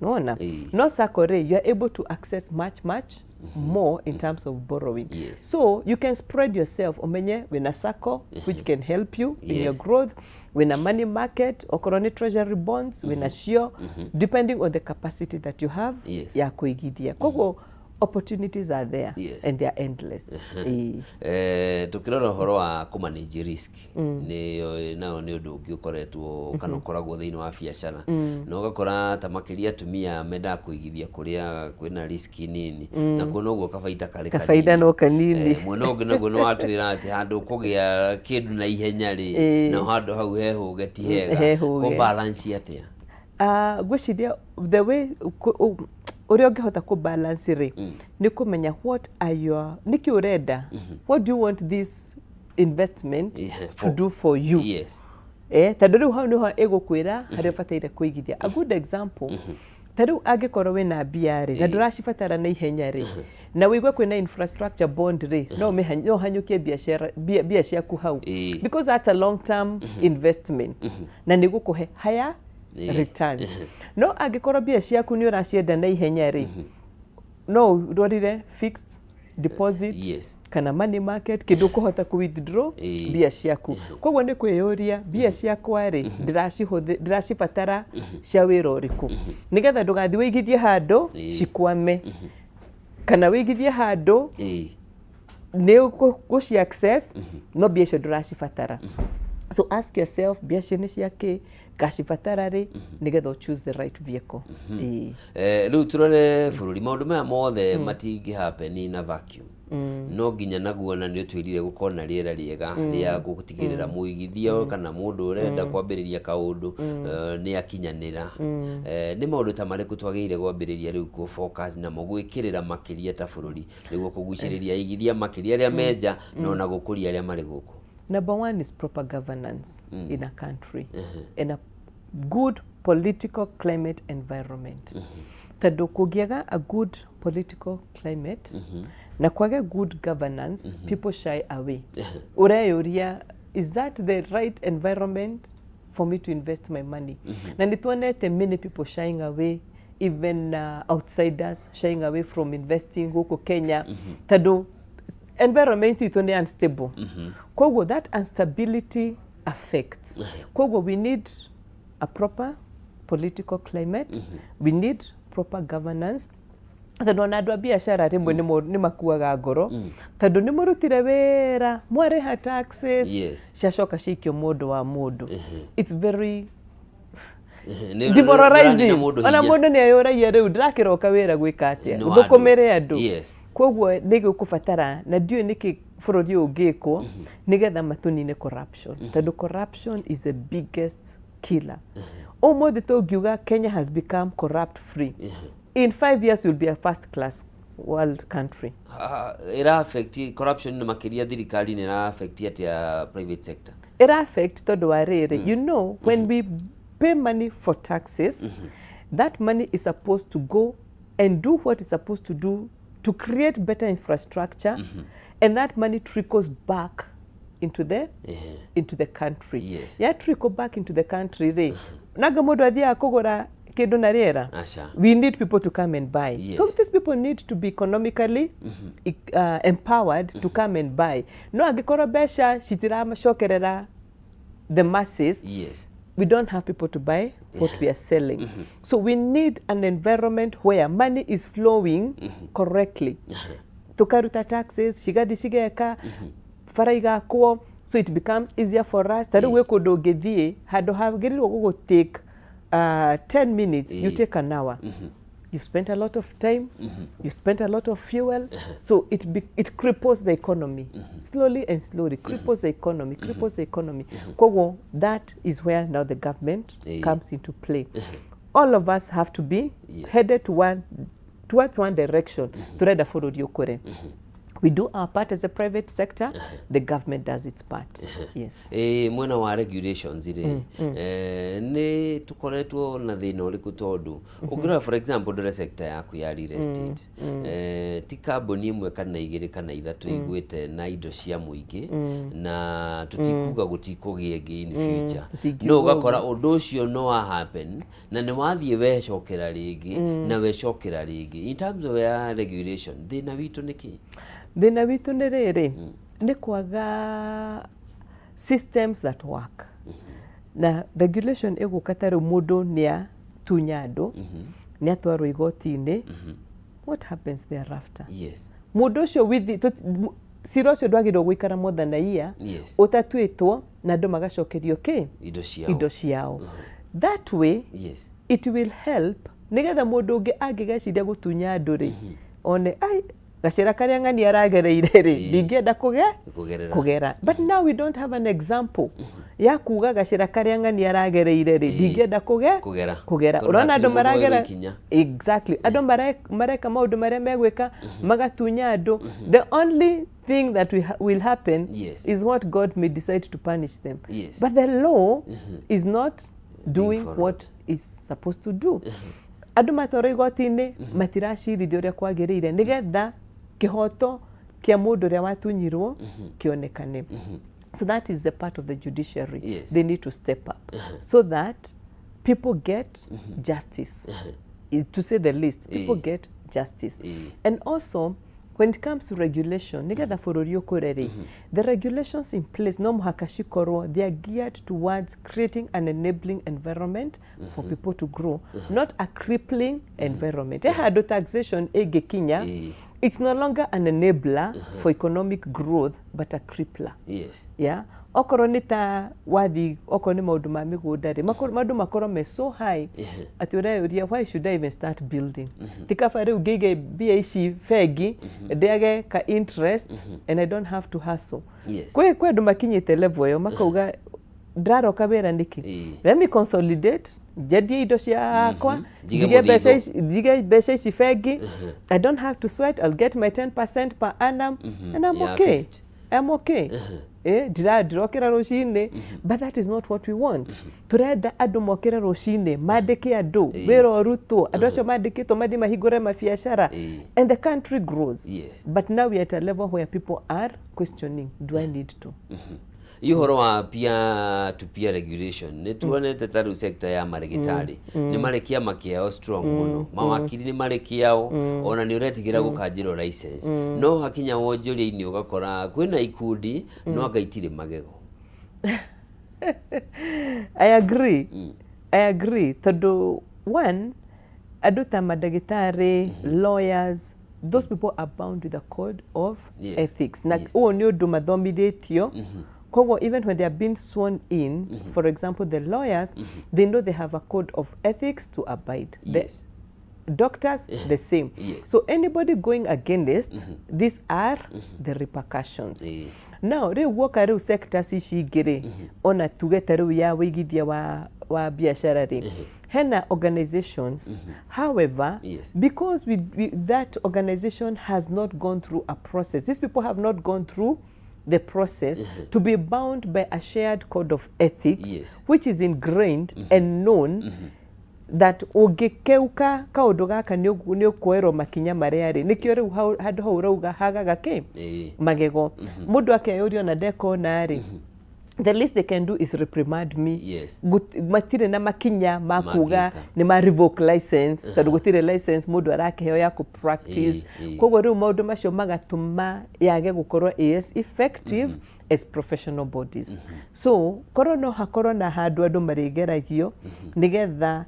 No SACCO ri, you are able to access much more in terms of borrowing. So you can spread yourself. Omenye wina SACCO which can help you in your growth. Wina money market, okorwo ni treasury bonds, wina shio, depending on the capacity that you have ya kuigithia. Koguo opportunities are there.
Yes.
And they are endless.
Tukirora horo wa ku manage risk ni nao ni undu ungi ukoretwo kana ukoragwo thiini wa biacara na ugakora ta makiria atumia menda kuigithia kuria kwina risk nini na kuona uguo kabaida kare kanini
kabaida no kanini
mwena ungi naguo no watwira ati handu kugia kindu na ihenya ri na handu hau hehu getihega ko balance atia
gwiciria the way uria ungihota ku balance ri ni kumenya what are your niki urenda what do you want this investment to do for you.
Yes.
Tondu riu hau niho igukwira haria bataire kuigithia. A good example, tondu angikorwo wina mbia ri na nduracibatara na ihenya ri na wigwe kwina infrastructure bond ri no hanyukie bia ciaku hau because that's a long term investment na nigukuhe higher returns. No angikorwo bia ciaku ni uracienda na ihenya ri no rorire fixed deposit kana money market kindu kuhota ku withdraw bia ciaku. Koguo ni kwiyuria bia ciakwa ri ndiracibatara cia wira uriku nigetha ndugathi wigithie handu cikwame kana wigithie handu ni guci access no bia cio nduracibatara. So ask yourself bia cio ni ciake gacibatara ri nigetha choose the right vehicle.
Riu turore bururi maundu maya mothe matingi happen in a vacuum. No nginya naguo na ni utwirire gukona riera riega ria gutigirira muigithio kana mundu urenda kwambiriria kaundu ni akinyanira. Ni maundu ta mariku twagirire kwambiriria riu ku focus na mugwikirira makiria ta bururi niguo kuguciriria igithia makiria ria menja no na gukuria ria mari guku.
Number one is proper governance in a country and a good political climate environment. Tondu kugiaga a good political climate na kwage good governance, people shy away. Ureyuria, is that the right environment for me to invest my money? Na nituonete many people shying away, even outsiders shying away from investing huko Kenya. Tondu environment itu ni unstable. Koguo that instability affects. Koguo we need a proper political climate. We need proper governance. Tondu ona andu a biacara rimwe ni makuaga ngoro tondu ni murutire wira mwareha taxes ciacoka cikio mundu wa mundu. It's very demoralizing. Ona mundu ni ayuragia riu ndirakiroka wira gwika atia thukumire andu. Koguo ni gukubatara na ndio niki bururi ungikwo nigetha matunine corruption. Tondu corruption is the biggest killer. Umuthi tungiuga Kenya has become corrupt free. In 5 years we'll be a first class world country.
Ira affect corruption na makiria thirikari ni ra affect atia private sector.
Ira affect tondu wa riri. You know when we pay money for taxes, that money is supposed to go and do what it's supposed to do to create better infrastructure, and that money trickles back into the country. Yeah, trickle back into the country re. Naga mundu athia kugura kindu na riera. We need people to come and buy. So these people need to be economically empowered to come and buy. No agikora besha citiracokerera the masses. We don't have people to buy what we are selling. So we need an environment where money is flowing correctly. Tukaruta taxes, shigathi shigeka, faraiga kwa, so it becomes easier for us. Tadu we kundu ngithie handu hagirirwo gugu take 10 minutes, you take an hour. You spent a lot of time, you spent a lot of fuel, so it cripples the economy. Slowly and slowly, cripples the economy, cripples the economy. Kogo, that is where now the government comes into play. All of us have to be headed towards one direction to read for the We do our part as a private sector, the government does its part. Yes.
Mwena wa regulations ire ni tukoretwo na thina uriku tondu ukira for example ndore sector yaku ya real estate ti kambuni imwe kana igiri kana ithatu igwite na indo cia muingi na tutikuga gutikugie ngi in future no ugakora undu ucio no happen na ni wathie wecokera ringi na wecokera ringi in terms of regulation thina witu niki
thina witu ni riri ni kwaga systems that work. Na regulation iguka taru mundu nia tunyandu ni atwarwo igoti-ini what happens thereafter?
Yes.
Mundu ucio cira ucio ndwagirwo guikara more than a year.
Yes.
Utatuitwo na andu magacokerio
indo
ciao. That way,
yes,
it will help nigetha mundu ungi angigeciria gutunya andu ri one gacira karia ng'ani aragereire ri ndingenda kugera. But now we don't have an example ya kuga gacira karia ng'ani aragereire ri ndingenda kugera. Urona andu maragera exactly andu mareka maundu maria megwika magatunya andu. The only thing that will happen is what God may decide to punish them. But the law is not doing what it's supposed to do. Andu matoro igoti-ini matiracirithio uria kwagirire nigetha kihoto kia mundu uria watunyirwo kionekane. So that is the part of the judiciary. They need to step up so that people get justice. To say the least, people get justice. And also, when it comes to regulation, nigetha bururi ukureri, the regulations in place no muhaka cikorwo, they are geared towards creating an enabling environment for people to grow, not a crippling environment. Handu taxation igikinya, it's no longer an enabler for economic growth, but a crippler. Yeah. Okorwo ni ta wathi, okorwo ni maundu ma migunda ri, maundu makorwo me so high ati ureuria why should I even start building? Tikaba riu ngige bia ici bengi ndiage ka interest and I don't have to hustle. Kwe andu makinyite level yo makauga ndaroka wira niki. Let me consolidate, njendie indo ciakwa, njige mbeca ici bengi. I don't have to sweat, I'll get my 10% per annum and I'm okay. I'm okay. Ndirokera rucini, but that is not what we want. Turenda andu mokera rucini mandike andu wira urutwo andu acio mandikitwo mathi mahingure mabiacara and the country grows. But now we are at a level where people are questioning, do I need to?
Ihoro wa peer to peer regulation ni tuonete taru sector ya marigitari ni marekia makiao strong muno mawakiri ni marekiao ona ni uretigira gukanjiro license no hakinya wonjoria ini ugakora kwina ikundi no agaitire magego.
I agree tondu one andu ta madagitari lawyers, those people are bound with the code of ethics. Na uo ni undu mathomithitio. Even when they are being sworn in, for example, the lawyers, they know they have a code of ethics to abide. The doctors, the same. So anybody going against, these are the repercussions. Now, re woka re sector ici igiri ona tugeta riu ya uigithia wa biashara ri. Hena organizations, however, because that organization has not gone through a process, these people have not gone through the process to be bound by a shared code of ethics, which is ingrained and known that ugikeuka kaundu gaka ni ukuerwo makinya maria ri nikio riu handu hau rauga hagaga magego mundu akeyurio na ndekona ri the least they can do is reprimand me. Matire na makinya makuga ni ma revoke license tondu gutire license mundu arakeheo ya ku practice. Koguo riu maundu macio magatuma yage gukorwo as effective as professional bodies. So korwo no hakorwo na handu andu marigeragio nigetha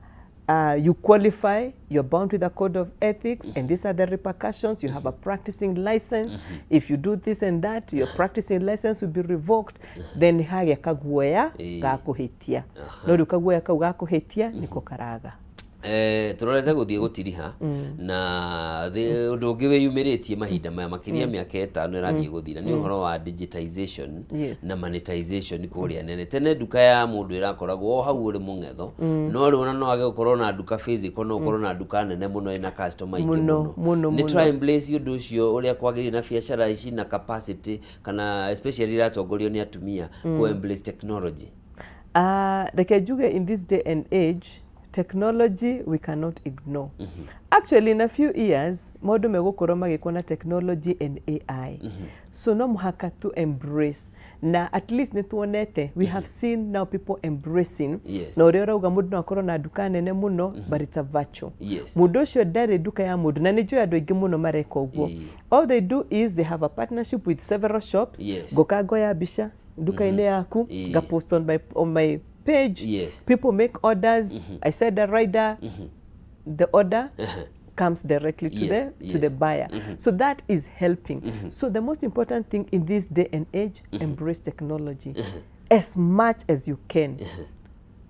you qualify, you're bound with a code of ethics, and these are the repercussions. You have a practicing license. If you do this and that, your practicing license will be revoked. Then hage kaguoya ga kuhitia. No riu kaguoya kau ga kuhitia niko karaga.
Turorete guthie gutiriha na undu ungi wiyumiritie mahinda maya makiria miaka 5 irathie guthira ni uhoro wa digitization na monetization kuria nene. Tene duka ya mundu irakoragwo hau uri mungetho no riu no age gukorwo na duka physical no ukorwo na duka nene muno ina customer ingi muno ni try and place you do cio uria kwagiri na biashara ici na capacity kana especially iratongorio ni atumia ku embrace technology.
Like juge in this day and age, technology we cannot ignore. Actually, in a few years, modu megukorwo magikona technology and AI. So no muhaka to embrace. Na at least netuonete, we have seen now people embracing. Na uri urauga mundu no akorwo na duka nene muno, but it's a virtue. Mundu ucio ndari duka ya mundu na nijo andu aingi muno mareka uguo. All they do is they have a partnership with several shops. Gokagoya bisha duka ine yaku, ga post on my page. People make orders. I said the rider the order comes directly to to the buyer. So that is helping. So the most important thing in this day and age, embrace technology as much as you can.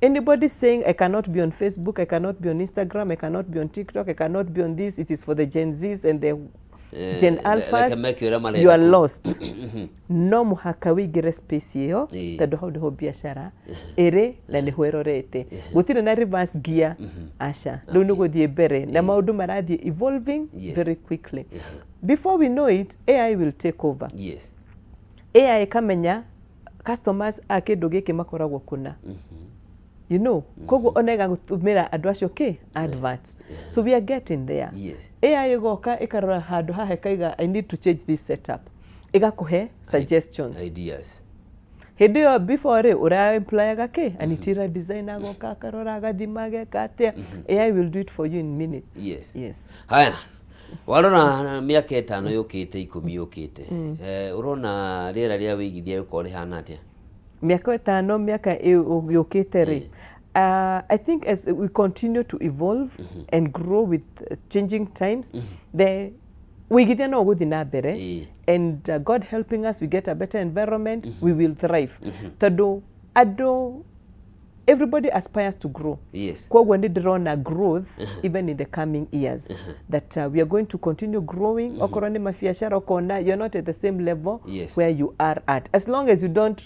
Anybody saying I cannot be on Facebook, I cannot be on Instagram, I cannot be on TikTok, I cannot be on this, it is for the Gen Zs and the Gen Alphas, you are lost. No muhaka wigire space iyo tado hau deho biashara ere na niho erorete gutire na reverse gear asha riu niguthie mbere na maundu marathie evolving very quickly. Before we know it, AI will take over. AI kamenya customers akindu giki makoragwo kuna. You know, kogo onega gutumira andu acio adverts. So we are getting there. AI igoka ikarora handu hahe kaiga I need to change this setup. Igakuhe suggestions.
Ideas.
Hindi yo before ura employ gake anitira designer goka karora gathimage kate. AI will do it for you in minutes. Yes.
Haya. Warona miaka 5 yukite 10 yukite. Urona riera ria wigithia uko rihana atia?
Miaka 5 miaka yukite ri. I think as we continue to evolve and grow with changing times, we get no good in abere, and God helping us, we get a better environment, we will thrive. Tado ado everybody aspires to grow. Kwa when they run a growth even in the coming years, that we are going to continue growing. Okorone mafiashara okona, you're not at the same level where you are at. As long as you don't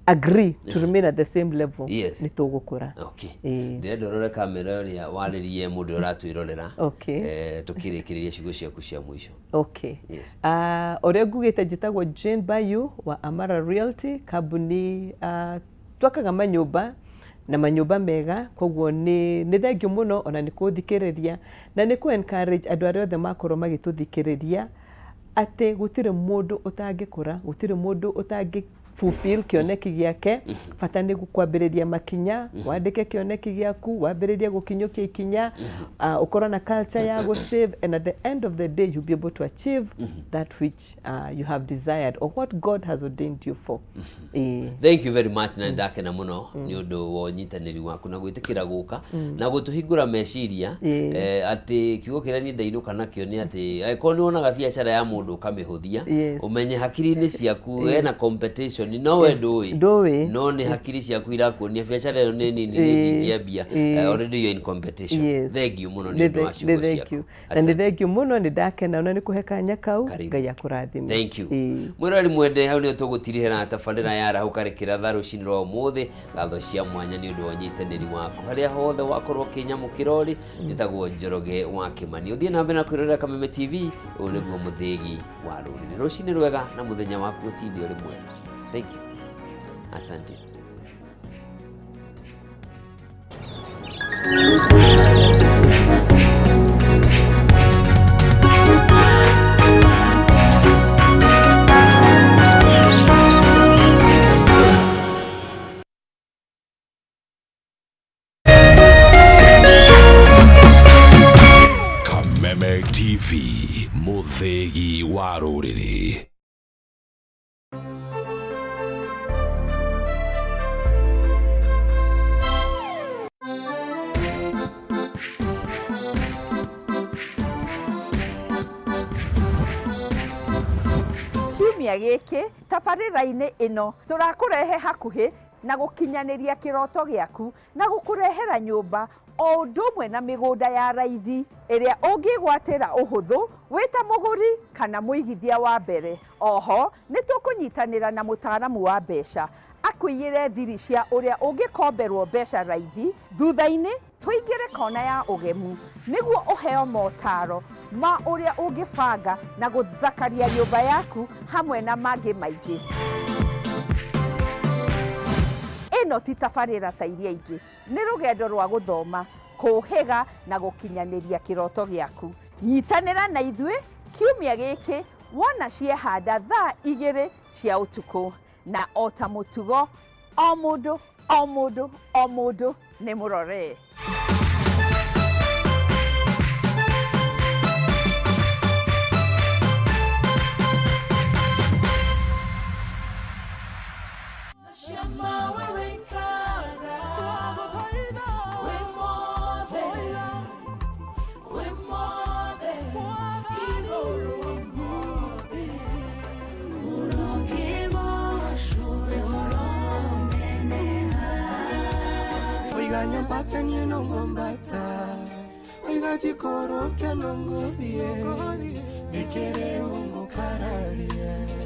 agree to remain at the same level, nitugukura.
Ndorora kamera ria waririe mundu uratwirorera. Tukirikiria ciugo ciaku cia mwisho. Oria ngugite njitagwo Jayne Baiyu wa Amara Realty, kambuni twakaga manyumba na manyumba mega, koguo ni thengiu muno ona ni kuthikiriria na ni ku encourage andu aria othe makorwo magituthikiriria ati gutire mundu utangikura, gutire mundu utangi fulfill kioneki giake, bata ni gukwambiriria makinya, wandike kioneki giaku, wambiririe gukinyukia ikinya, ukorwo na culture ya go save, and at the end of the day you'll be able to achieve that which you have desired or what God has ordained you for. Thank you very much na ndakena muno ni undu wo nyitaniri waku na gwitikira guka na gutuhingura meciria ati kiugo kiria ni ndainuka nakio ni ati ko ni wonaga biashara ya mundu kamihuthia umenye hakiri-ini ciaku na competition no we ndui no ni hakiri ciaku irakuonia biashara ino ni nini jingiambia already you're in competition. Thank you muno ni ndwacu ciaku
and thank you muno ni ndakena ona ni kuheka nyakau Ngai akurathime.
Thank you mwirori mwende hau ni tugutirihera tabarira ya rahu karekera tharu ciniro umuthi gatho cia mwanya ni undu wa nyitaniri waku haria hothe wakorwo kinyamukirori njitagwo Njoroge wa Kimani uthie na mbere na kwirorera Kameme TV uyu niguo muthigi wa ruriri rucini rwega na muthenya waku utini uri mwega. Thank you. Asante.
Kameme TV, muthigi wa ruriri.
Giki tabarira-ini ino turakurehe hakuhi na gukinyaniria kiroto giaku na gukurehera nyumba o ndumwe na migunda ya raithi iria ungigwatira uhuthu wita muguri kana muigithia wa mbere. Oho nitukunyitanira na mutaaramu wa mbeca akuiyire thiri cia uria ungikomberwo mbeca raithi thutha-ini tuingire kona ya ugemu niguo uheo motaro ma uria ungibanga na guthakaria nyumba yaku hamwe na mangi maingi. Ino ti tabarira ta iria ingi, ni rugendo rwa guthoma, kuhiga na gukinyaniria kiroto giaku. Nyitanira na ithue kiumia giki wona ciehanda thaa 2 cia utuku na ota mutugo o mundu ni murore.
Iranya mbata nye nongo mbata Wigaji koro ke nongo die Mikere ungo kararie